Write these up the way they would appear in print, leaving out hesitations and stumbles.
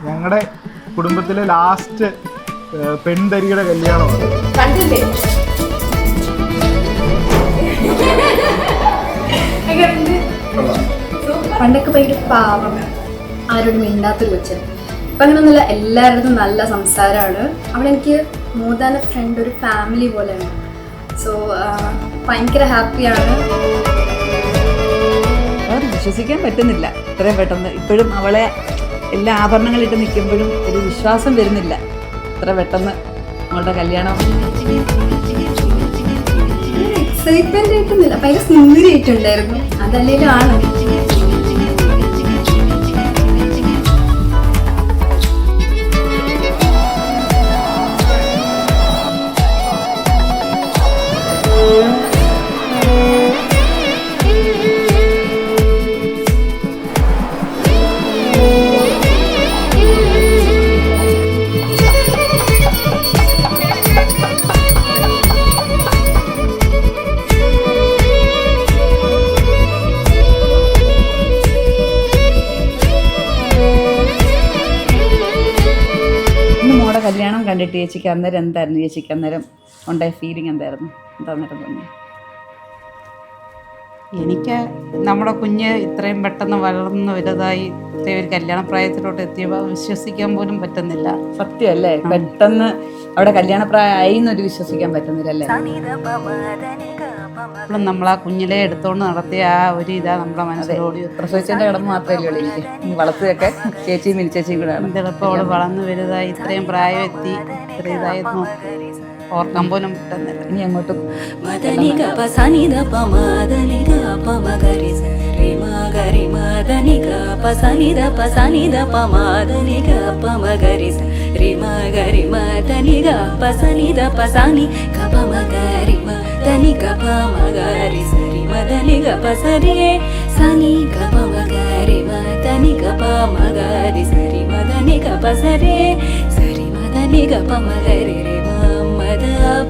ഞങ്ങളുടെ കുടുംബത്തിലെ ലാസ്റ്റ് പെൺതരിയുടെ കല്യാണമാണ്. കണ്ടില്ലേ? പണ്ടൊക്കെ ഭയങ്കര പാവം, ആരോടും മിണ്ടാത്തൊരു കൊച്ചൻ. ഇപ്പം അങ്ങനെയൊന്നുമില്ല, എല്ലാവരുടെ നല്ല സംസാരമാണ്. അവിടെ എനിക്ക് മോർ ദാൻ എ ഫ്രണ്ട്, ഒരു ഫാമിലി പോലെയാണ്. സോ ഭയങ്കര ഹാപ്പിയാണ്. വിശ്വസിക്കാൻ പറ്റുന്നില്ല ഇത്രയും പെട്ടെന്ന്. ഇപ്പോഴും അവളെ എല്ലാ ആഭരണങ്ങളിട്ട് നിൽക്കുമ്പോഴും ഒരു വിശ്വാസം വരുന്നില്ല ഇത്ര പെട്ടെന്ന് അവളുടെ കല്യാണം. എക്സൈറ്റ്മെന്റ് ആയിട്ടൊന്നുമില്ല, ഭയങ്കര സുന്ദരിയായിട്ടുണ്ടായിരുന്നു. അതല്ലേലും ആണ്. കല്യാണം കണ്ടിട്ട് ചേച്ചിക്ക് അന്നേരം എന്തായിരുന്നു? ചേച്ചിക്ക് അന്നേരം ഉണ്ടായ ഫീലിംഗ് എന്തായിരുന്നു? എന്താന്നേരം തോന്നി? എനിക്ക് നമ്മുടെ കുഞ്ഞ് ഇത്രയും പെട്ടെന്ന് വളർന്ന് വലുതായി ഇത്രയും ഒരു കല്യാണ പ്രായത്തിലോട്ട് എത്തിയപ്പോൾ വിശ്വസിക്കാൻ പോലും പറ്റുന്നില്ല. സത്യമല്ലേ? പെട്ടെന്ന് അവിടെ കല്യാണ പ്രായമായി എന്നൊരു വിശ്വസിക്കാൻ പറ്റുന്നില്ലല്ലേ? അപ്പോഴും നമ്മൾ ആ കുഞ്ഞിലെ എടുത്തോണ്ട് നടത്തിയ ആ ഒരു ഇതാ നമ്മുടെ മനസ്സിലോടി. പ്രസവിച്ചതിന്റെ കടമ മാത്രമല്ലേ ഉള്ളൂ എനിക്ക്. വളർത്തുകയൊക്കെ ചേച്ചിയും മിനി ചേച്ചിയും കൂടെയാണ്. ചിലപ്പോൾ അവള് വളർന്ന് വലുതായി ഇത്രയും പ്രായം എത്തി ഇത്ര ഇതായിരുന്നു ഓർക്കാൻ പോലും പറ്റുന്നില്ല. ഇനി അങ്ങോട്ടും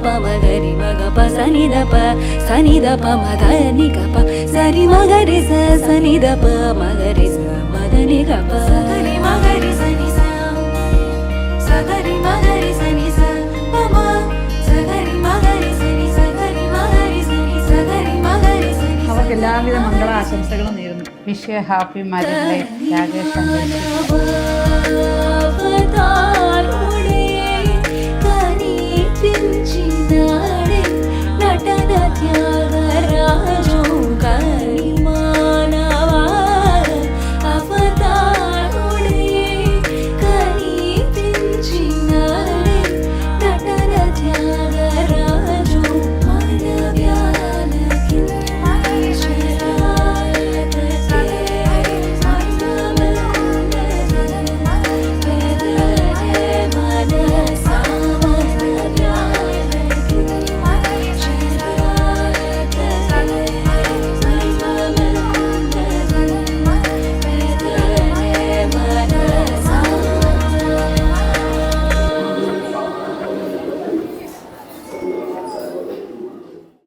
పమగరి మగ పసనిద ప సనిద ప మదని గప సరి మగరి స సనిద ప మగరి స మదని గప సగరి మగరి సని స సగరి మగరి సని స పమ సగరి మగరి సని సగరి మగరి సని సగరి మగరి సని. അവർക്ക് എല്ലാവിധ മംഗള ആശംസകളും നേരുന്നു. Wish you happy married life Rakesh and నటన ధ్యాన